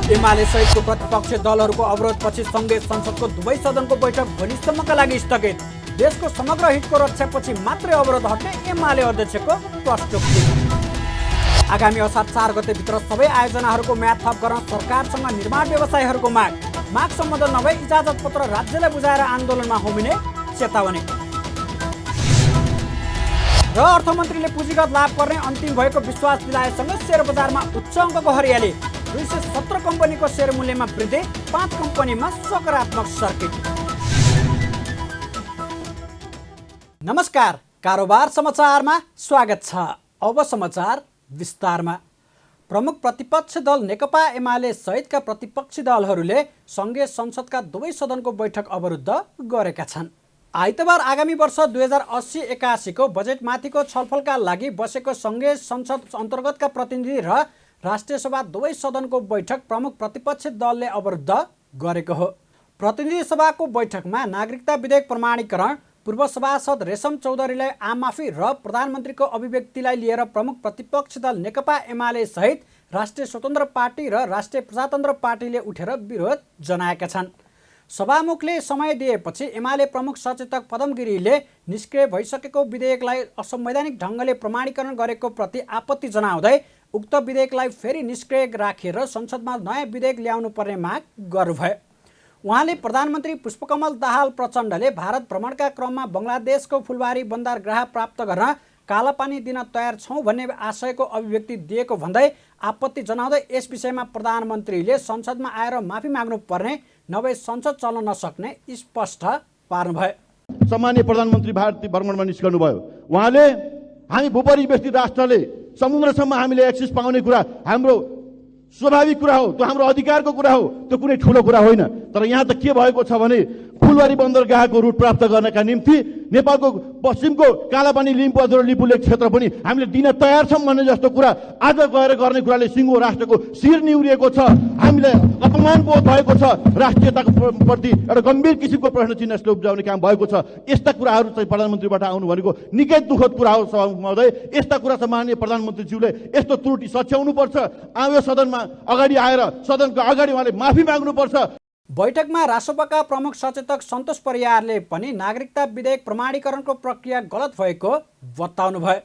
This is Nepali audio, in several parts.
एमाले सहितको प्रतिपक्षी दलहरूको अवरोधपछि सङ्घीय संसदको दुवै सदनको बैठक भोलिसम्मका लागि स्थगित। देशको समग्र हितको रक्षापछि मात्रै अवरोध हट्ने एमाले अध्यक्षको प्रष्टोक्ति। आगामी असार 4 गतेभित्र सबै आयोजनाहरूको म्याद थप गर्न सरकारसँग निर्माण व्यवसायीहरूको माग सम्बोधन नभई इजाजत पत्र राज्यलाई बुझाएर आन्दोलनमा होमिने चेतावनी। र अर्थमन्त्रीले पुँजीगत लाभ गर्ने अन्तिम भएको विश्वास दिलाएसँगै सेयर बजारमा उच्च अङ्कको हरियाली। 217 कम्पनीको सेयर मूल्यमा वृद्धि, 5 कम्पनीमा सकारात्मक सर्किट। नमस्कार, कारोबार समाचारमा स्वागत छ। अब समाचार विस्तारमा। प्रमुख प्रतिपक्षी दल नेकपा एमाले सहितका प्रतिपक्षी दलहरूले सङ्घीय संसदका दुवै सदनको बैठक अवरुद्ध गरेका छन्। आइतबार आगामी वर्ष 2080-81 को बजेटमाथिको छलफलका लागि बसेको सङ्घीय संसद अन्तर्गतका प्रतिनिधि र राष्ट्रिय सभा दुवै सदनको बैठक प्रमुख प्रतिपक्षी दलले अवरुद्ध गरेको हो। प्रतिनिधि सभाको बैठकमा नागरिकता विधेयक प्रमाणीकरण, पूर्व सभासद रेशम चौधरीलाई आममाफी र प्रधानमन्त्रीको अभिव्यक्तिलाई लिएर प्रमुख प्रतिपक्षी दल नेकपा एमाले सहित राष्ट्रिय स्वतन्त्र पार्टी र राष्ट्रिय प्रजातन्त्र पार्टीले उठेर विरोध जनाएका छन्। सभामुखले समय दिएपछि एमाले प्रमुख सचेतक पदम गिरीले निष्क्रिय भइसकेको विधेयकलाई असंवैधानिक ढङ्गले प्रमाणीकरण गरेको प्रति आपत्ति जनाउँदै उक्त विधेयकलाई फेरि निष्क्रिय राखेर संसदमा नयाँ विधेयक ल्याउनु पर्ने माग गर्नुभयो। उहाँले प्रधानमन्त्री पुष्पकमल दाहाल प्रचण्डले भारत भ्रमणका क्रममा बङ्गलादेशको फुलबारी बन्दरगाह प्राप्त गर्न कालापानी दिन तयार छौँ भन्ने आशयको अभिव्यक्ति दिएको भन्दै आपत्ति जनाउँदै यस विषयमा प्रधानमन्त्रीले संसदमा आएर माफी माग्नुपर्ने, नभए संसद चल्न नसक्ने स्पष्ट पार्नुभयो। सम्माननीय प्रधानमन्त्री भारतीय भ्रमणमा निस्कनुभयो। उहाँले हामी भूपरिवेष्टित राष्ट्रले समुद्रसम्म हामीले एक्सेस पाउने कुरा हाम्रो स्वाभाविक कुरा हो, त्यो हाम्रो अधिकारको कुरा हो, त्यो कुनै ठुलो कुरा होइन। तर यहाँ त के भएको छ भने फुलबारी बन्दरगाहको रुट प्राप्त गर्नका निम्ति नेपालको पश्चिमको कालापानी लिम्पोदर लिपुलेक क्षेत्र पनि हामीले दिन तयार छौँ भन्ने जस्तो कुरा आज गएर गर्ने कुराले सिङ्गो राष्ट्रको शिर निहुरिएको छ। हामीले अपमान बोध भएको छ। राष्ट्रियताको प्रति एउटा गम्भीर किसिमको प्रश्न चिन्ह यसले उब्जाउने काम भएको छ। यस्ता कुराहरू चाहिँ प्रधानमन्त्रीबाट आउनु भनेको निकै दुःखद कुरा हो। सभामुख महोदय, यस्ता कुरा सम्माननीय प्रधानमन्त्रीज्यूले यस्तो त्रुटि सच्याउनुपर्छ। आयो सदनमा अगाडि आएर सदनको अगाडि उहाँले माफी माग्नुपर्छ। बैठकमा रासोपाका प्रमुख सचेतक सन्तोष परियारले पनि नागरिकता विधेयक प्रमाणीकरणको प्रक्रिया गलत भएको बताउनुभयो।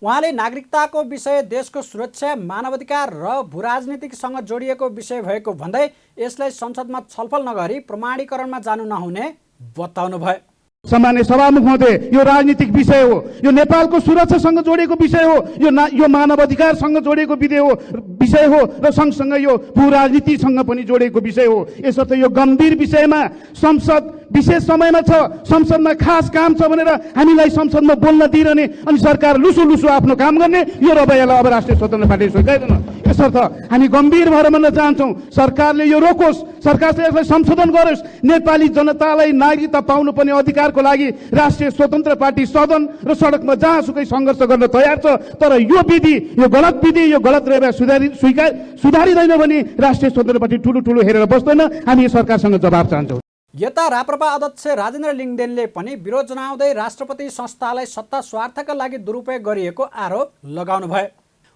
उहाँले नागरिकताको विषय देशको सुरक्षा, मानवाधिकार र भूराजनीतिसँग जोडिएको विषय भएको भन्दै यसलाई संसदमा छलफल नगरी प्रमाणीकरणमा जानु नहुने बताउनुभयो। सम्माननीय सभामुख महोदय, यो राजनीतिक विषय हो, यो नेपालको सुरक्षासँग जोडिएको विषय हो, यो मानव अधिकारसँग जोडिएको विषय हो र सँगसँगै यो भू राजनीतिसँग पनि जोडिएको विषय हो। यसर्थ यो गम्भीर विषयमा संसद विशेष समयमा छ, संसदमा खास काम छ भनेर हामीलाई संसदमा बोल्न दिइरहने अनि सरकार लुसु आफ्नो काम गर्ने यो रवैयालाई अब राष्ट्रिय स्वतन्त्र पार्टीले स्वीकार्दैन। यसर्थ हामी गम्भीर भएर भन्न चाहन्छौँ, सरकारले यो रोकोस्, सरकारले यसलाई संशोधन गरोस्। नेपाली जनतालाई नागरिकता पाउनुपर्ने अधिकारको लागि राष्ट्रिय स्वतन्त्र पार्टी सदन र सडकमा जहाँसुकै सङ्घर्ष गर्न तयार छ। तर यो विधि, यो गलत विधि, यो गलत रवैया सुधारिँदैन भने राष्ट्रिय स्वतन्त्र पार्टी ठुलो हेरेर बस्दैन। हामी सरकारसँग जवाब चाहन्छौँ। यता राप्रपा अध्यक्ष राजेन्द्र लिङदेनले पनि विरोध जनाउँदै राष्ट्रपति संस्थालाई सत्ता स्वार्थका लागि दुरुपयोग गरिएको आरोप लगाउनुभयो।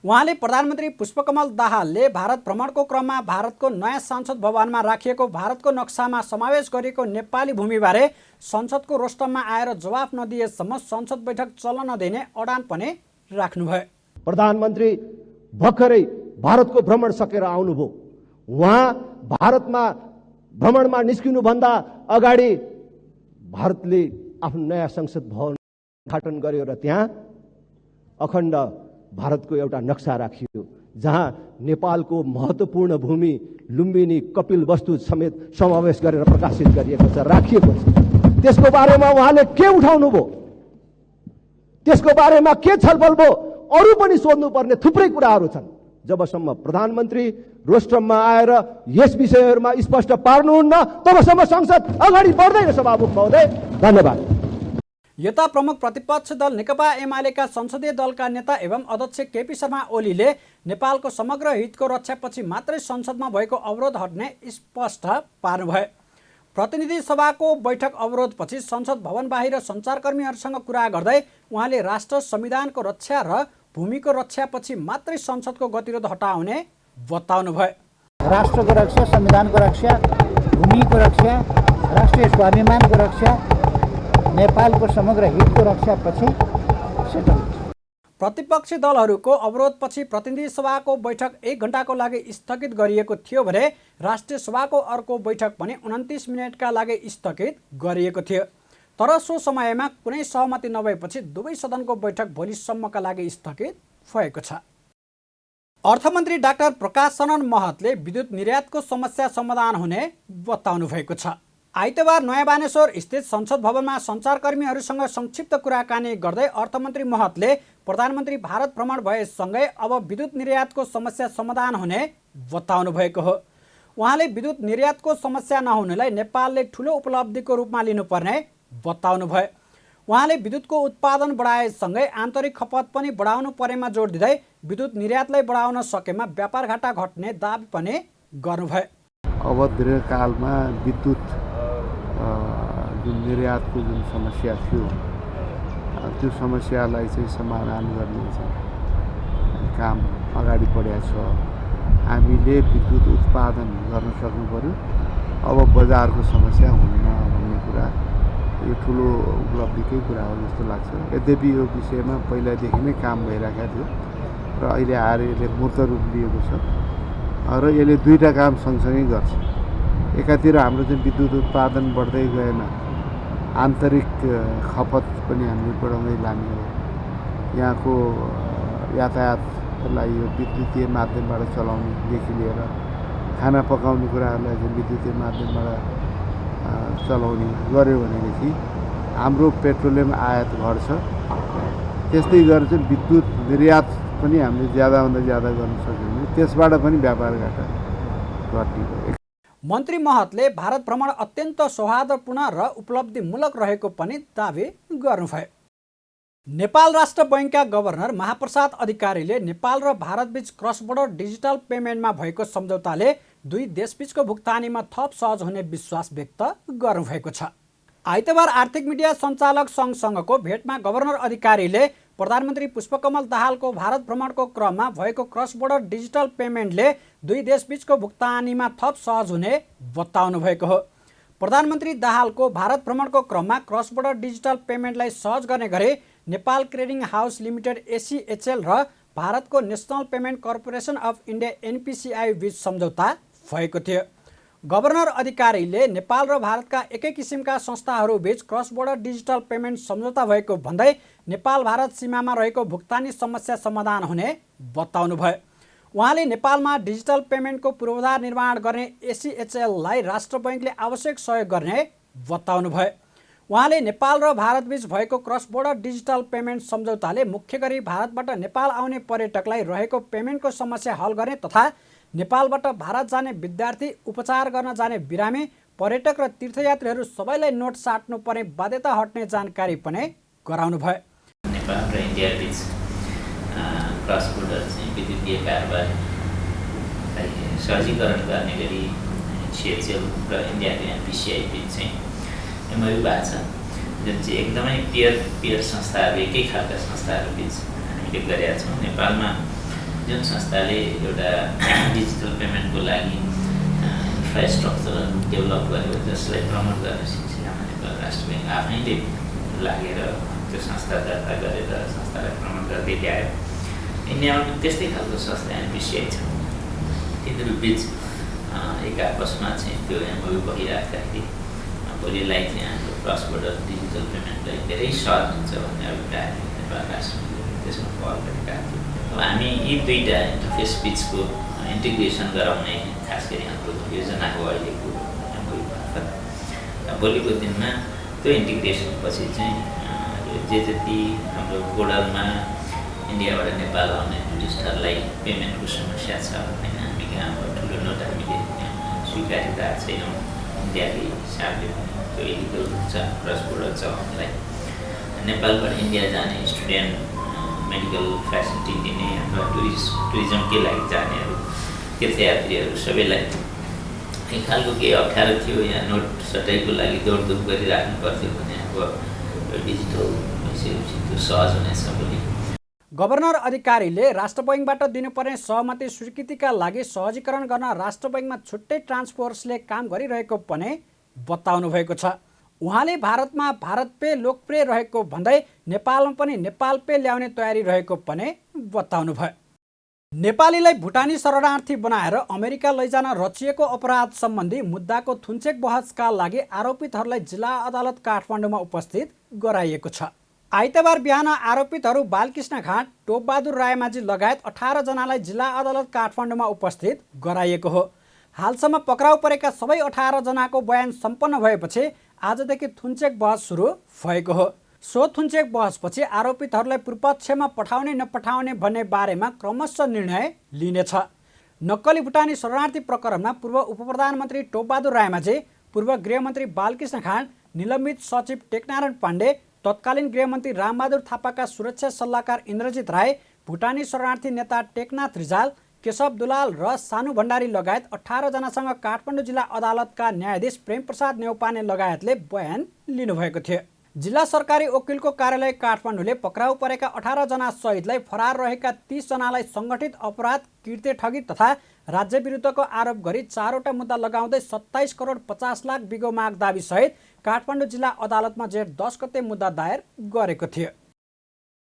उहाँले प्रधानमन्त्री पुष्पकमल दाहालले भारत भ्रमणको क्रममा भारतको नयाँ संसद भवनमा राखिएको भारतको नक्सामा समावेश गरिएको नेपाली भूमिबारे संसदको रोस्टममा आएर जवाफ नदिएसम्म संसद बैठक चल्न नदिने अडान पनि राख्नुभयो। प्रधानमन्त्री भर्खरै भारतको भ्रमण सकेर आउनुभयो। उहाँ भारतमा भ्रमणमा निस्किनुभन्दा अगाडि भारतले आफ्नो नयाँ संसद भवन उद्घाटन गर्यो र त्यहाँ अखण्ड भारतको एउटा नक्सा राखियो, जहाँ नेपालको महत्त्वपूर्ण भूमि लुम्बिनी, कपिलवस्तु समेत समावेश गरेर प्रकाशित गरिएको छ, राखिएको छ। त्यसको बारेमा उहाँले के उठाउनु भयो, त्यसको बारेमा के छलफल भयो, अरू पनि सोध्नुपर्ने थुप्रै कुराहरू छन्। जबसम्म प्रधानमन्त्री रोस्ट्रममा आएर यस विषयहरूमा स्पष्ट पार्नुहुन्न तबसम्म संसद अगाडि बढ्दैन। सभामुख महोदय, धन्यवाद। यता प्रमुख प्रतिपक्ष दल नेकपा एमालेका संसदीय दलका नेता एवं अध्यक्ष केपी शर्मा ओलीले नेपालको समग्र हितको रक्षापछि मात्रै संसदमा भएको अवरोध हट्ने स्पष्ट पार्नुभयो। प्रतिनिधि सभाको बैठक अवरोधपछि संसद भवन बाहिर सञ्चारकर्मीहरूसँग कुरा गर्दै उहाँले राष्ट्र संविधानको रक्षा र भूमिको रक्षापछि मात्रै संसदको गतिरोध हटाउने बताउनुभयो। राष्ट्रको रक्षा, संविधानको रक्षा, भूमिको रक्षा, राष्ट्रिय स्वाभिमानको रक्षा, नेपालको समग्र हितको रक्षापछि सेटल हुन्छ। प्रतिपक्षी दलहरूको अवरोधपछि प्रतिनिधि सभाको बैठक 1 घण्टाको लागि स्थगित गरिएको थियो भने राष्ट्रिय सभाको अर्को बैठक पनि 29 मिनेटका लागि स्थगित गरिएको थियो। तर सो समयमा कुनै सहमति नभएपछि दुवै सदनको बैठक भोलिसम्मका लागि स्थगित भएको छ। अर्थमन्त्री डाक्टर प्रकाश शरण महतले विद्युत निर्यातको समस्या समाधान हुने बताउनु भएको छ। आइतबार नयाँ बानेश्वर स्थित संसद भवनमा सञ्चारकर्मीहरूसँग संक्षिप्त कुराकानी गर्दै अर्थमन्त्री महतले प्रधानमन्त्री भारत भ्रमण भएसँगै अब विद्युत निर्यातको समस्या समाधान हुने बताउनु भएको हो। उहाँले विद्युत निर्यातको समस्या नहुनुलाई नेपालले ठूलो उपलब्धिको रूपमा लिनुपर्ने बताउनु भयो। उहाँले विद्युतको उत्पादन बढाएसँगै आन्तरिक खपत पनि बढाउनु परेमा जोड दिँदै विद्युत निर्यातलाई बढाउन सकेमा व्यापार घाटा घट्ने दाबी पनि गर्नुभयो। अब दीर्घकालमा विद्युत जुन निर्यातको जुन समस्या थियो त्यो समस्यालाई चाहिँ समाधान गर्ने चाहिँ काम अगाडि बढेको छ। हामीले विद्युत उत्पादन गर्न सक्नु पर्यो। अब बजारको समस्या हुन्न भन्ने कुरा यो ठुलो उपलब्धिकै कुरा हो जस्तो लाग्छ। यद्यपि यो विषयमा पहिलादेखि नै काम भइरहेको थियो र अहिले आएर यसले मूर्त रूप लिएको छ र यसले दुईटा काम सँगसँगै गर्छ। एकातिर हाम्रो चाहिँ विद्युत उत्पादन बढ्दै गएन, आन्तरिक खपत पनि हामीले बढाउँदै लाने हो। यहाँको यातायातलाई यो विद्युतीय माध्यमबाट चलाउनेदेखि लिएर खाना पकाउने कुराहरूलाई चाहिँ विद्युतीय माध्यमबाट चलाउने गऱ्यो भनेदेखि हाम्रो पेट्रोलियम आयात घट्छ। त्यस्तै गरेर चाहिँ विद्युत निर्यात पनि हामीले ज्यादाभन्दा ज्यादा गर्न सक्यौँ भने त्यसबाट पनि व्यापार घाटा घट्ने भयो। मन्त्री महतले भारत भ्रमण अत्यन्त सौहार्दपूर्ण र उपलब्धिमूलक रहेको पनि दावी गर्नुभयो। नेपाल राष्ट्र बैङ्कका गभर्नर महाप्रसाद अधिकारीले नेपाल र भारतबीच क्रस बोर्डर डिजिटल पेमेन्टमा भएको सम्झौताले दुई देशबीचको भुक्तानीमा थप सहज हुने विश्वास व्यक्त गर्नुभएको छ। आइतबार आर्थिक मिडिया सञ्चालक सङ्घसँगको भेटमा गभर्नर अधिकारीले प्रधानमन्त्री पुष्पकमल दाहालको भारत भ्रमणको क्रममा भएको क्रस बोर्डर डिजिटल पेमेन्टले दुई देशबीचको भुक्तानीमा थप सहज हुने बताउनु भएको हो। प्रधानमन्त्री दाहालको भारत भ्रमणको क्रममा क्रस बोर्डर डिजिटल पेमेन्टलाई सहज गर्ने गरी नेपाल क्रेडिङ हाउस लिमिटेड ACHL र भारतको national payment corporation of India NPCI बीच सम्झौता भएको थियो। गभर्नर अधिकारीले नेपाल र भारतका एकै किसिमका संस्थाहरूबीच क्रस बोर्डर डिजिटल पेमेन्ट सम्झौता भएको भन्दै नेपाल भारत सीमामा रहेको भुक्तानी समस्या समाधान हुने बताउनु भयो। उहाँले नेपालमा डिजिटल पेमेन्टको पूर्वाधार निर्माण गर्ने ACHL-लाई राष्ट्र बैङ्कले आवश्यक सहयोग गर्ने बताउनु भयो। उहाँले नेपाल र भारतबीच भएको क्रस बोर्डर डिजिटल पेमेन्ट सम्झौताले मुख्य गरी भारतबाट नेपाल आउने पर्यटकलाई रहेको पेमेन्टको समस्या हल गर्ने तथा नेपालबाट भारत जाने विद्यार्थी, उपचार गर्न जाने बिरामी, पर्यटक र तीर्थयात्रीहरू सबैलाई नोट साट्नु पर्ने बाध्यता हट्ने जानकारी पनि गराउनु भयो। नेपाल र इन्डिया बीच क्रस बोर्डर चाहिँ विद्युतीय कारबारलाई सहजीकरण गर्ने गरी ACHL र इन्डियाको NPCI बीच चाहिँ MOU भएको छ, जुन चाहिँ एकदमै पियर संस्थाहरू, एकै खालका संस्थाहरू बीच हामीले गरेका छौँ। नेपालमा जुन संस्थाले एउटा डिजिटल पेमेन्टको लागि इन्फ्रास्ट्रक्चर डेभलप गर्यो, जसलाई प्रमोट गर्ने सिलसिलामा नेपाल राष्ट्र बैङ्क आफैले लागेर त्यो संस्था दर्ता गरेर संस्थालाई प्रमोट गर्दै ल्यायो। इन्डियामा पनि त्यस्तै खालको संस्था NPCI छ। तिनीहरू बिच एक आपसमा चाहिँ त्यो MOU भइराख्दाखेरि भोलिलाई चाहिँ हाम्रो क्रस बोर्डर डिजिटल पेमेन्टलाई धेरै सहज हुन्छ भन्ने अभिप्राय नेपाल राष्ट्र बैङ्कले त्यसमा पहल गरेका थियौँ। हामी यी दुईटा इन्टरफेस बिचको इन्टिग्रेसन गराउने खास गरी हाम्रो योजना हो अहिलेको MOU मार्फत। भोलिको दिनमा त्यो इन्टिग्रेसन पछि चाहिँ जे जति हाम्रो बोर्डरमा इन्डियाबाट नेपाल आउने टुरिस्टहरूलाई पेमेन्टको समस्या छ होइन, हामी कहाँ ठुलो नोट हामीले स्वीकारिता छैनौँ। इन्डियाले हिसाबले पनि त्यो इलिगल छ क्रस बोर्डर चलाउनलाई। नेपालबाट इन्डिया जाने स्टुडेन्ट, मेडिकल फेसिलिटी दिने अथवा टुरिज्मकै लागि जानेहरू, तीर्थयात्रीहरू सबैलाई एक खालको केही अप्ठ्यारो थियो या नोट सटाइको लागि दौडधुप गरिराख्नु पर्थ्यो भने अब डिजिटल भइसकेपछि त्यो सहज हुनेछ भोलि। गभर्नर अधिकारीले राष्ट्र बैङ्कबाट दिनुपर्ने सहमति स्वीकृतिका लागि सहजीकरण गर्न राष्ट्र बैङ्कमा छुट्टै टास्क फोर्सले काम गरिरहेको पनि बताउनु भएको छ। उहाँले भारतमा भारत पे लोकप्रिय रहेको भन्दै नेपालमा पनि नेपाल पे ल्याउने तयारी रहेको पनि बताउनु भयो। नेपालीलाई भुटानी शरणार्थी बनाएर अमेरिका लैजान रचिएको अपराध सम्बन्धी मुद्दाको थुन्चेक बहसका लागि आरोपितहरूलाई जिल्ला अदालत काठमाडौँमा उपस्थित गराइएको छ। आइतबार बिहान आरोपितहरू बालकृष्ण खाँट, टोपबहादुर रायमाझी लगायत 18 जनालाई जिल्ला अदालत काठमाडौँमा उपस्थित गराइएको हो। हालसम्म पक्राउ परेका सबै 18 जनाको बयान सम्पन्न भएपछि आजदेखि थुन्चेक बहस सुरु भएको हो। सो थुन्चेक बहसपछि आरोपितहरूलाई पूर्वपक्षमा पठाउने नपठाउने भन्ने बारेमा क्रमशः निर्णय लिनेछ। नक्कली भुटानी शरणार्थी प्रकरणमा पूर्व उपप्रधानमन्त्री टोपबहादुर रायमाझी, पूर्व गृहमन्त्री बालकृष्ण खाँट, निलम्बित सचिव टेकनारायण पाण्डे, तत्कालीन गृहमन्त्री रामबहादुर थापाका सुरक्षा सल्लाहकार इन्द्रजित राय, भुटानी शरणार्थी नेता टेकनाथ रिजाल, केशव दुलाल र सानु भण्डारी लगायत 18 जनासँग काठमाडौँ जिल्ला अदालतका न्यायाधीश प्रेमप्रसाद नेउपाने लगायतले बयान लिनुभएको थियो। जिल्ला सरकारी वकिलको कार्यालय काठमाडौँले पक्राउ परेका 18 जना सहितलाई फरार रहेका 30 जनालाई सङ्गठित अपराध, किर्ते ठगी तथा राज्य विरुद्धको आरोप गरी 4वटा मुद्दा लगाउँदै 27 करोड 50 लाख बिगो माग दाबी सहित काठमाडौँ जिल्ला अदालतमा जेठ 10 गते मुद्दा दायर गरेको थियो।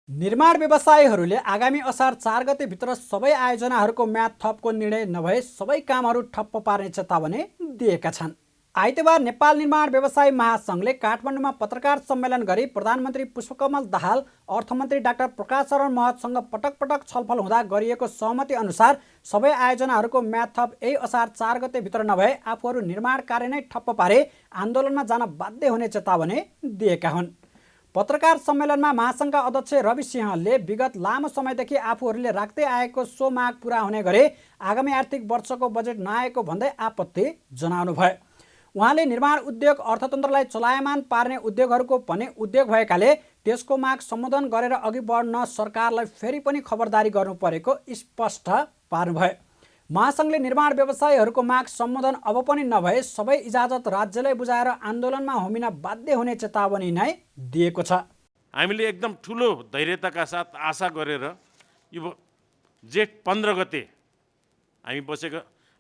निर्माण व्यवसायीहरूले आगामी असार 4 गतेभित्र सबै आयोजनाहरूको म्याद थपको निर्णय नभए सबै कामहरू ठप्प पार्ने चेतावनी दिएका छन्। आइतबार नेपाल निर्माण व्यवसायी महासङ्घले काठमाडौँमा पत्रकार सम्मेलन गरी प्रधानमन्त्री पुष्पकमल दाहाल, अर्थमन्त्री डाक्टर प्रकाश शरण महतसँग पटक पटक छलफल हुँदा गरिएको सहमति अनुसार सबै आयोजनाहरूको म्याद थप यही असार 4 गतेभित्र नभए आफूहरू निर्माण कार्य नै ठप्प पारे आन्दोलनमा जान बाध्य हुने चेतावनी दिएका हुन्। पत्रकार सम्मेलनमा महासङ्घका अध्यक्ष रवि सिंहले विगत लामो समयदेखि आफूहरूले राख्दै आएको सो माग पुरा हुने गरी आगामी आर्थिक वर्षको बजेट नआएको भन्दै आपत्ति जनाउनु भयो। उहाँले निर्माण उद्योग अर्थतन्त्रलाई चलायमान पार्ने उद्योगहरूको पनि उद्योग भएकाले त्यसको माग सम्बोधन गरेर अघि बढ्न सरकारलाई फेरि पनि खबरदारी गर्नु परेको स्पष्ट पार्नुभयो। महासङ्घले निर्माण व्यवसायीहरूको माग सम्बोधन अब पनि नभए सबै इजाजत राज्यलाई बुझाएर आन्दोलनमा होमिन बाध्य हुने चेतावनी नै दिएको छ। हामीले एकदम ठुलो धैर्यताका साथ आशा गरेर यो जेठ 15 गते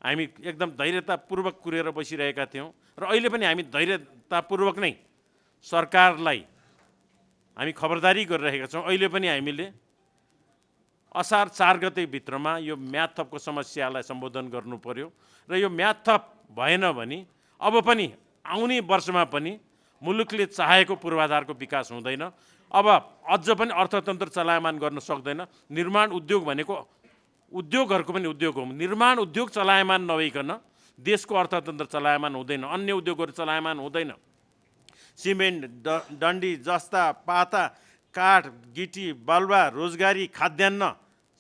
हामी एकदम धैर्यतापूर्वक कुरेर बसिरहेका थियौँ र अहिले पनि हामी धैर्यतापूर्वक नै सरकारलाई हामी खबरदारी गरिरहेका छौँ। अहिले पनि हामीले असार 4 गतेभित्रमा यो म्याद थपको समस्यालाई सम्बोधन गर्नु पर्यो र यो म्याद थप भएन भने अब पनि आउने वर्षमा पनि मुलुकले चाहेको पूर्वाधारको विकास हुँदैन। अब अझ पनि अर्थतन्त्र चलायमान गर्न सक्दैन। निर्माण उद्योग भनेको उद्योगहरूको पनि उद्योग हो। निर्माण उद्योग चलायमान नभइकन देशको अर्थतन्त्र चलायमान हुँदैन, अन्य उद्योगहरू चलायमान हुँदैन। सिमेन्ट, डन्डी जस्ता पाता, काठ, गिटी, बालुवा, रोजगारी, खाद्यान्न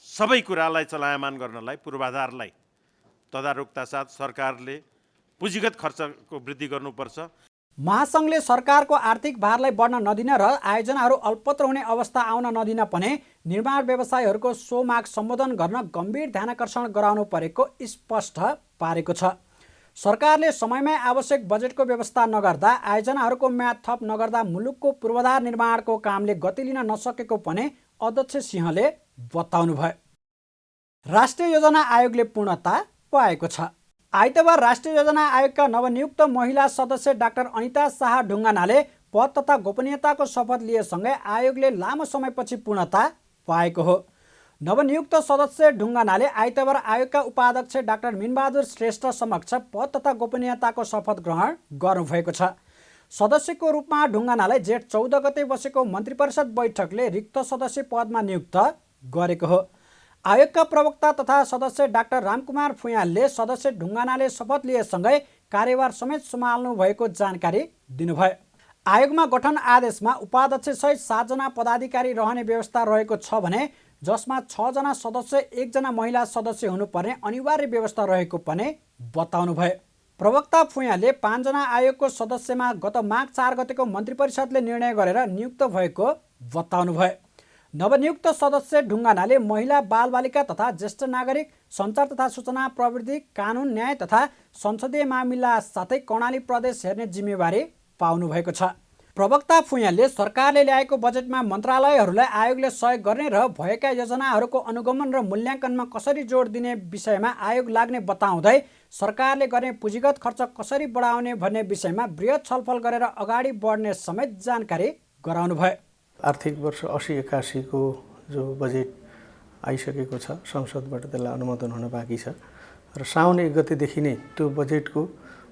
सबै कुरालाई चलायमान गर्नलाई पूर्वाधारलाई तदारुकता साथ सरकारले पुँजीगत खर्चको वृद्धि गर्नुपर्छ। महासङ्घले सरकारको आर्थिक भारलाई बढ्न नदिन र आयोजनाहरू अल्पत्र हुने अवस्था आउन नदिन पनि निर्माण व्यवसायीहरूको सो माग सम्बोधन गर्न गम्भीर ध्यानाकर्षण गराउनु परेको स्पष्ट पारेको छ। सरकारले समयमै आवश्यक बजेटको व्यवस्था नगर्दा, आयोजनाहरूको म्याद थप नगर्दा मुलुकको पूर्वाधार निर्माणको कामले गति लिन नसकेको पनि अध्यक्ष सिंहले बताउनु भयो। राष्ट्रिय योजना आयोगले पूर्णता पाएको छ। आइतबार राष्ट्रिय योजना आयोगका नवनियुक्त महिला सदस्य डाक्टर अनिता शाह ढुङ्गानाले पद तथा गोपनीयताको शपथ लिएसँगै आयोगले लामो समयपछि पूर्णता पाएको हो। नवनियुक्त सदस्य ढुङ्गानाले आइतबार आयोगका उपाध्यक्ष डाक्टर मिनबहादुर श्रेष्ठ समक्ष पद तथा गोपनीयताको शपथ ग्रहण गर्नुभएको छ। सदस्यको रूपमा ढुङ्गानालाई जेठ 14 गते बसेको मन्त्री परिषद बैठकले रिक्त सदस्य पदमा नियुक्त गरेको हो। आयोगका प्रवक्ता तथा सदस्य डाक्टर रामकुमार फुयालले सदस्य ढुङ्गानाले शपथ लिएसँगै कार्यभार समेत सम्हाल्नु भएको जानकारी दिनुभयो। आयोगमा गठन आदेशमा उपाध्यक्षसहित 7 जना पदाधिकारी रहने व्यवस्था रहेको छ भने जसमा 6 जना सदस्य 1 जना महिला सदस्य हुनुपर्ने अनिवार्य व्यवस्था रहेको पनि बताउनु भयो। प्रवक्ता फुयालले 5 जना आयोगको सदस्यमा गत माघ 4 गतेको मन्त्री परिषदले निर्णय गरेर नियुक्त भएको बताउनु भयो। नवनियुक्त सदस्य ढुङ्गानाले महिला, बालबालिका तथा ज्येष्ठ नागरिक, सञ्चार तथा सूचना प्रविधि, कानुन, न्याय तथा संसदीय मामिला साथै कर्णाली प्रदेश हेर्ने जिम्मेवारी पाउनु भएको छ। प्रवक्ता फुयालले सरकारले ल्याएको बजेटमा मन्त्रालयहरूलाई आयोगले सहयोग गर्ने र भएका योजनाहरूको अनुगमन र मूल्याङ्कनमा कसरी जोड दिने विषयमा आयोग लाग्ने बताउँदै सरकारले गर्ने पुँजीगत खर्च कसरी बढाउने भन्ने विषयमा बृहत छलफल गरेर अगाडि बढ्ने समेत जानकारी गराउनु भयो। आर्थिक वर्ष 80-81 को जो बजेट आइसकेको छ, संसदबाट त्यसलाई अनुमोदन हुन बाँकी छ र साउन 1 गतेदेखि नै त्यो बजेटको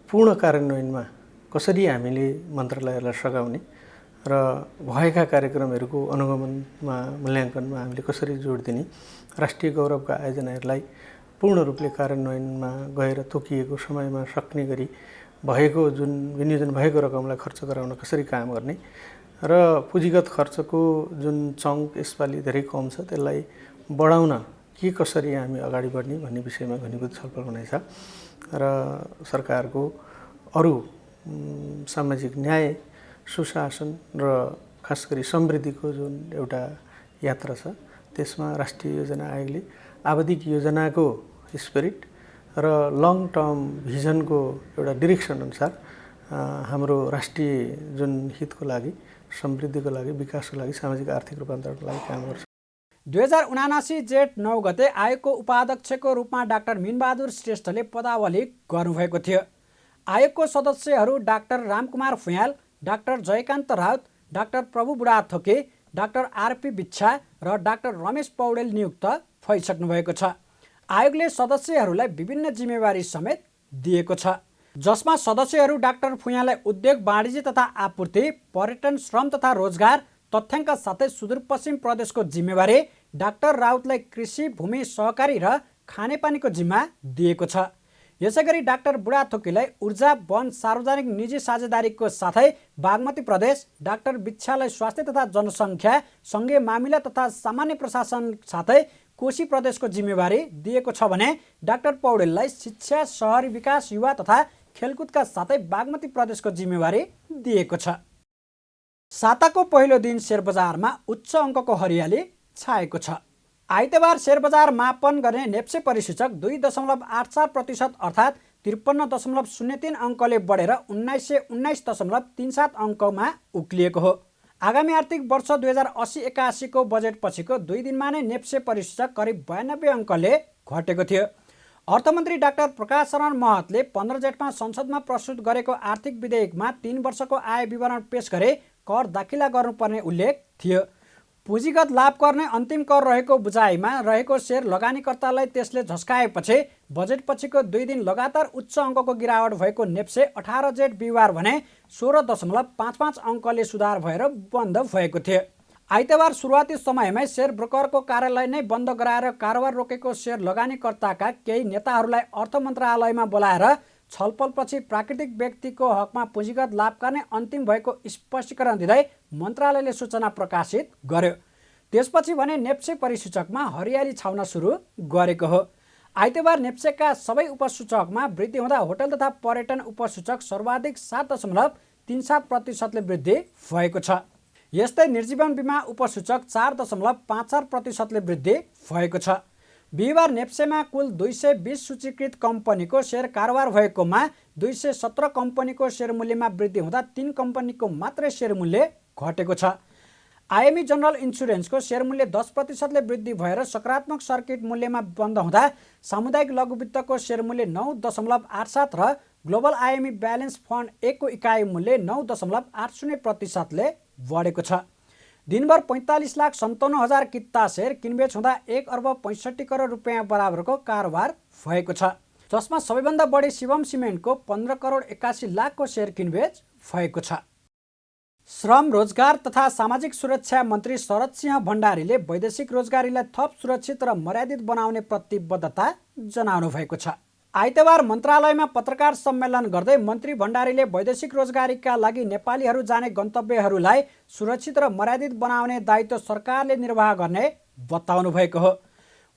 पूर्ण कार्यान्वयनमा कसरी हामीले मन्त्रालयहरूलाई सघाउने र भएका कार्यक्रमहरूको अनुगमनमा मूल्याङ्कनमा हामीले कसरी जोड दिने, राष्ट्रिय गौरवका आयोजनाहरूलाई पूर्ण रूपले कार्यान्वयनमा गएर तोकिएको समयमा सक्ने गरी भएको जुन विनियोजन भएको रकमलाई खर्च गराउन कसरी काम गर्ने र पुँजीगत खर्चको जुन चङ्क यसपालि धेरै कम छ त्यसलाई बढाउन के कसरी हामी अगाडि बढ्ने भन्ने विषयमा घनीभूत छलफल हुनेछ र सरकारको अरू सामाजिक न्याय, सुशासन र खास गरी समृद्धिको जुन एउटा यात्रा छ त्यसमा राष्ट्रिय योजना आयोगले आवधिक योजनाको स्पिरिट र लङ टर्म भिजनको एउटा डिरेक्सन अनुसार हाम्रो राष्ट्रिय जुन हितको लागि, समृद्धिको लागि, विकासको लागि, सामाजिक आर्थिक रूपान्तरणको लागि काम गर्छ। 2079 जेठ 9 गते आयोगको उपाध्यक्षको रूपमा डाक्टर मिनबहादुर श्रेष्ठले पदावली गर्नुभएको थियो। आयोगको सदस्यहरू doctor Ramkumar Phuyal, doctor Jaykant Raut, doctor Prabhu Budhathoki, doctor RP बिच्छा र डाक्टर रमेश पौडेल नियुक्त भइसक्नु भएको छ। आयोगले सदस्यहरूलाई विभिन्न जिम्मेवारी समेत दिएको छ, जसमा सदस्यहरू डाक्टर फुयाललाई उद्योग, वाणिज्य तथा आपूर्ति, पर्यटन, श्रम तथा रोजगार, तथ्याङ्क साथै सुदूरपश्चिम प्रदेशको जिम्मेवारी, डाक्टर राउतलाई कृषि, भूमि, सहकारी र खानेपानीको जिम्मा दिएको छ। यसैगरी डाक्टर बुढाथोकीलाई ऊर्जा, वन, सार्वजनिक निजी साझेदारीको साथै बागमती प्रदेश, डाक्टर बिच्छालाई स्वास्थ्य तथा जनसङ्ख्या, सङ्घीय मामिला तथा सामान्य प्रशासन साथै कोशी प्रदेशको जिम्मेवारी दिएको छ भने डाक्टर पौडेललाई शिक्षा, सहरी विकास, युवा तथा खेलकुदका साथै बागमती प्रदेशको जिम्मेवारी दिएको छ। साताको पहिलो दिन शेयरबजारमा उच्च अङ्कको हरियाली छाएको छ। आइतबार शेयरबजार मापन गर्ने नेप्से परिसूचक 2.84% अर्थात् 53.03 अङ्कले बढेर 1919.37 अङ्कमा उक्लिएको हो। आगामी आर्थिक वर्ष 2080-81 को बजेट पछिको 2 दिनमा नै नेप्से परिसूचक करिब 92 अङ्कले घटेको थियो। अर्थमन्त्री डाक्टर प्रकाश शरण महतले 15 जेठमा संसदमा प्रस्तुत गरेको आर्थिक विधेयकमा 3 वर्षको आय विवरण पेश गरे कर दाखिला गर्नुपर्ने उल्लेख थियो। पुँजीगत लाभ गर्ने अन्तिम कर रहेको बुझाइमा रहेको सेयर लगानीकर्तालाई त्यसले झस्काएपछि बजेट पछिको 2 दिन लगातार उच्च अङ्कको गिरावट भएको नेप्से 18 जेठ बिहिबार भने 16.55 अङ्कले सुधार भएर बन्द भएको थियो। आइतबार सुरुवाती समयमै सेयर ब्रोकरको कार्यालय नै बन्द गराएर कारोबार रोकेको सेयर लगानीकर्ताका केही नेताहरूलाई अर्थ मन्त्रालयमा बोलाएर छलफलपछि प्राकृतिक व्यक्तिको हकमा पुँजीगत लाभ गर्ने अन्तिम भएको स्पष्टीकरण दिँदै मन्त्रालयले सूचना प्रकाशित गर्यो। त्यसपछि भने नेप्से परिसूचकमा हरियाली छाउन सुरु गरेको हो। आइतबार नेप्सेका सबै उपसूचकमा वृद्धि हुँदा होटल तथा पर्यटन उपसूचक सर्वाधिक 7.37% वृद्धि भएको छ। यस्तै निर्जीवन बीमा उपसूचक 4.54% वृद्धि भएको छ। बिहिबार नेप्सेमा कुल 220 सूचीकृत कम्पनीको सेयर कारोबार भएकोमा 217 कम्पनीको सेयर मूल्यमा वृद्धि हुँदा 3 कम्पनीको मात्रै सेयर मूल्य घटेको छ। आइएमई जनरल इन्सुरेन्सको सेयर मूल्य 10%ले वृद्धि भएर सकारात्मक सर्किट मूल्यमा बन्द हुँदा सामुदायिक लघुवित्तको सेयर मूल्य 9.87 र ग्लोबल आइएमई ब्यालेन्स फन्ड 1 को इकाइ मूल्य 9.80% बढेको छ। दिनभर 45,57,000 किता सेयर किनबेच हुँदा 1 अर्ब 65 करोड रुपियाँ बराबरको कारोबार भएको छ, जसमा सबैभन्दा बढी शिवम सिमेन्टको 15 करोड 81 लाखको सेयर किनबेच भएको छ। श्रम, रोजगार तथा सामाजिक सुरक्षा मन्त्री शरद सिंह भण्डारीले वैदेशिक रोजगारीलाई थप सुरक्षित र मर्यादित बनाउने प्रतिबद्धता जनाउनु भएको छ। आइतबार मन्त्रालयमा पत्रकार सम्मेलन गर्दै मन्त्री भण्डारीले वैदेशिक रोजगारीका लागि नेपालीहरू जाने गन्तव्यहरूलाई सुरक्षित र मर्यादित बनाउने दायित्व सरकारले निर्वाह गर्ने बताउनु भएको हो।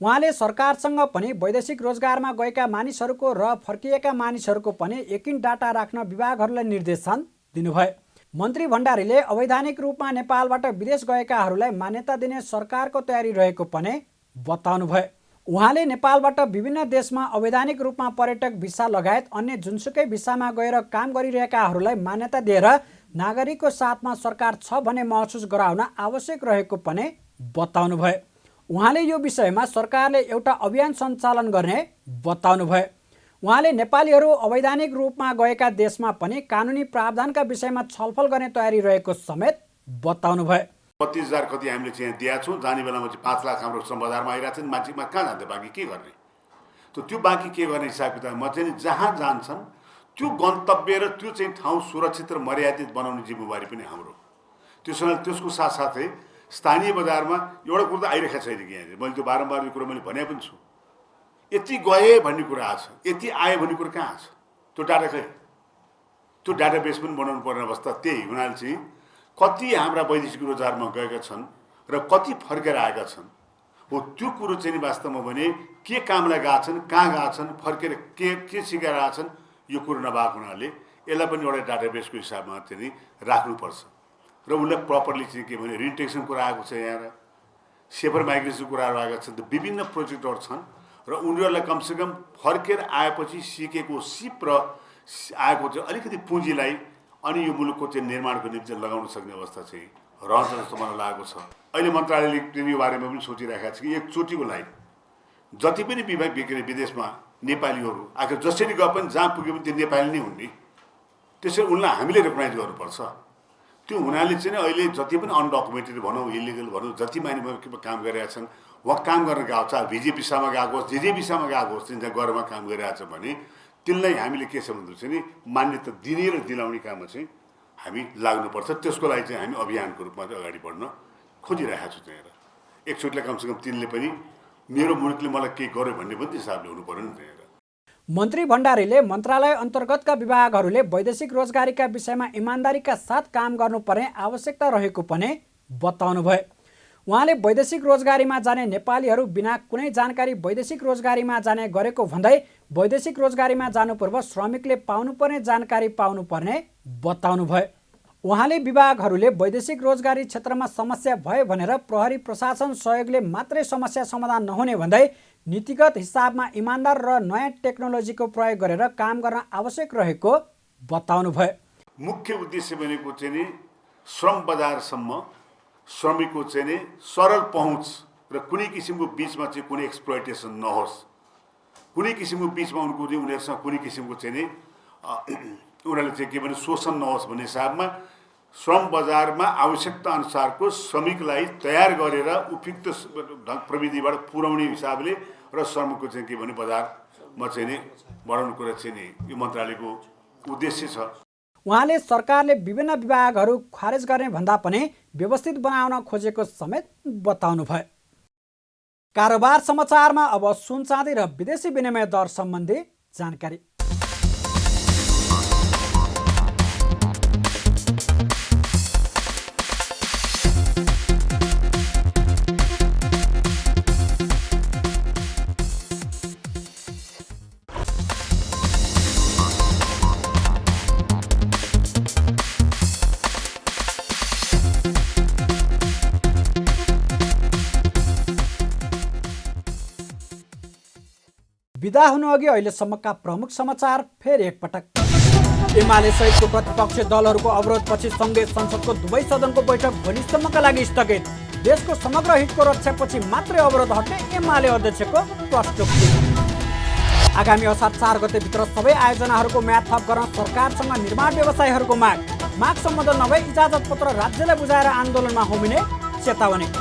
उहाँले सरकारसँग पनि वैदेशिक रोजगारमा गएका मानिसहरूको र फर्किएका मानिसहरूको पनि एकिन डाटा राख्न विभागहरूलाई निर्देशन दिनुभयो। मन्त्री भण्डारीले अवैधानिक रूपमा नेपालबाट विदेश गएकाहरूलाई मान्यता दिने सरकारको तयारी रहेको पनि बताउनुभयो। उहाँले नेपालबाट विभिन्न देशमा अवैधानिक रूपमा पर्यटक भिसा लगायत अन्य जुनसुकै भिसामा गएर काम गरिरहेकाहरूलाई मान्यता दिएर नागरिकको साथमा सरकार छ भन्ने महसुस गराउन आवश्यक रहेको पनि बताउनुभयो। उहाँले यो विषयमा सरकारले एउटा अभियान सञ्चालन गर्ने बताउनुभयो। उहाँले नेपालीहरू अवैधानिक रूपमा गएका देशमा पनि कानुनी प्रावधानका विषयमा छलफल गर्ने तयारी रहेको समेत बताउनुभयो। 32,000 कति हामीले चाहिँ दिएका छौँ। जाने बेलामा चाहिँ 5 लाख हाम्रो श्रम बजारमा आइरहेको छ। मान्छेमा कहाँ जान्छ, बाँकी के गर्ने? त्यो बाँकी के गर्ने हिसाब किताबमा चाहिँ जहाँ जान्छन् त्यो गन्तव्य र त्यो चाहिँ ठाउँ सुरक्षित र मर्यादित बनाउने जिम्मेवारी पनि हाम्रो। त्यसको साथसाथै स्थानीय बजारमा एउटा कुरो त आइरहेको छैन कि यहाँ मैले त्यो बारम्बार यो कुरो मैले भने पनि छु। यति गए भन्ने कुरा आएको छ, यति आयो भन्ने कुरा कहाँ छ? त्यो डाटा खै? त्यो डाटाबेस पनि बनाउनु पर्ने अवस्था त्यही हुनाले चाहिँ कति हाम्रा वैदेशिक रोजगारमा गएका छन् र कति फर्केर आएका छन् हो त्यो कुरो चाहिँ वास्तवमा भने के कामलाई गएका छन्, कहाँ गएका छन्, फर्केर के सिकेर आएका छन्, यो कुरो नभएको हुनाले यसलाई पनि एउटा डाटाबेसको हिसाबमा चाहिँ राख्नुपर्छ र उसलाई प्रपरली चाहिँ के भने रिइन्टेग्रेसन कुरा आएको छ, यहाँ सेफर माइग्रेसन कुराहरू आएका छन्। त विभिन्न प्रोजेक्टहरू छन् र उनीहरूलाई कमसेकम फर्केर आएपछि सिकेको सिप र आएको चाहिँ अलिकति पुँजीलाई अनि यो मुलुकको चाहिँ निर्माणको निम्ति लगाउन सक्ने अवस्था चाहिँ रहन्छ जस्तो मलाई लागेको छ। अहिले मन्त्रालयले यो बारेमा पनि सोचिरहेका छ कि एकचोटिको लागि जति पनि विदेशमा नेपालीहरू आखिर जसरी गए पनि जहाँ पुगे पनि त्यो नेपाली नै हुने, त्यसरी उनलाई हामीले रेकगनाइज गर्नुपर्छ। त्यो हुनाले चाहिँ अहिले जति पनि अनडकुमेन्टेड भनौँ, इलिगल भनौँ, जति मान्छे काम गरिरहेका छन् उहाँ काम गर्न गएको छ, भिजे भिसामा गएको होस्, जे भिसामा गएको होस्, त्यहाँ गरमा काम गरिरहेछ भने तिनलाई हामीले के छ भन्दा चाहिँ मान्यता दिने र दिलाउने काममा चाहिँ हामी लाग्नुपर्छ। त्यसको लागि चाहिँ हामी अभियानको रूपमा चाहिँ अगाडि बढ्न खोजिरहेका छौँ। त्यहाँ एकचोटिलाई कमसेकम तिनले पनि मेरो मुलुकले मलाई केही गर्यो भन्ने पनि हिसाबले हुनु पर्यो नि। त्यहाँ मन्त्री भण्डारीले मन्त्रालय अन्तर्गतका विभागहरूले वैदेशिक रोजगारीका विषयमा इमान्दारीका साथ काम गर्नुपर्ने आवश्यकता रहेको पनि बताउनुभयो। उहाँले वैदेशिक रोजगारीमा जाने नेपालीहरू बिना कुनै जानकारी वैदेशिक रोजगारीमा जाने गरेको भन्दै वैदेशिक रोजगारीमा जानु पूर्व श्रमिकले पाउनुपर्ने जानकारी पाउनुपर्ने बताउनुभयो। उहाँले विभागहरूले वैदेशिक रोजगारी क्षेत्रमा समस्या भयो भनेर प्रहरी प्रशासन सहयोगले मात्रै समस्या समाधान नहुने भन्दै नीतिगत हिसाबमा इमान्दार र नयाँ टेक्नोलोजीको प्रयोग गरेर काम गर्न आवश्यक रहेको बताउनुभयो। मुख्य उद्देश्य भनेको चाहिँ श्रम बजारसम्म श्रमिकको चाहिँ सरल पहुँच र कुनै किसिमको बिचमा चाहिँ कुनै एक्सप्लोइटेसन नहोस्, कुनै किसिमको बिचमा उनीहरूसँग कुनै किसिमको चाहिँ उनीहरूले चाहिँ के भने शोषण नहोस् भन्ने हिसाबमा श्रम बजारमा आवश्यकता अनुसारको श्रमिकलाई तयार गरेर उपयुक्त प्रविधिबाट पुर्याउने हिसाबले र श्रमको चाहिँ के भने बजारमा चाहिँ बढाउने कुरा चाहिँ यो मन्त्रालयको उद्देश्य छ। उहाँले सरकारले विभिन्न विभागहरू खारेज गर्ने भन्दा पनि व्यवस्थित बनाउन खोजेको समेत बताउनुभयो। कारोबार समाचारमा अब सुन चाँदी र विदेशी विनिमय दर सम्बन्धी जानकारी। विदा हुनुअघि अहिलेसम्मका प्रमुख समाचार फेरि एकपटक। एमाले सहितको प्रतिपक्षी दलहरूको अवरोधपछि सङ्घीय संसदको दुवै सदनको बैठक भोलिसम्मका लागि स्थगित। देशको समग्र हितको रक्षापछि मात्रै अवरोध हट्ने एमाले अध्यक्षको प्रस्तुति। आगामी असार 4 गतेभित्र सबै आयोजनाहरूको म्याद थप गर्न सरकारसँग निर्माण व्यवसायीहरूको माग सम्बन्धन नभए इजाजत पत्र राज्यलाई बुझाएर आन्दोलनमा होमिने चेतावनी।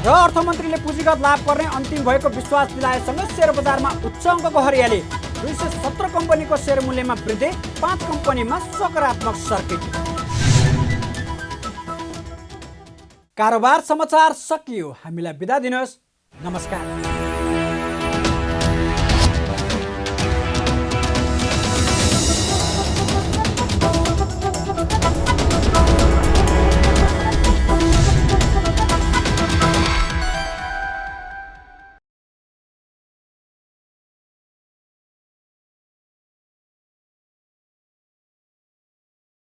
र अर्थमन्त्रीले पुँजीगत लाभ गर्ने अन्तिम भएको विश्वास दिलाएसँगै सेयर बजारमा उच्च अङ्कको हरियाली। 217 कम्पनीको सेयर मूल्यमा वृद्धि, 5 कम्पनीमा सकारात्मक सर्किट। कारोबार समाचार सकियो। हामीलाई बिदा दिनुहोस्। नमस्कार।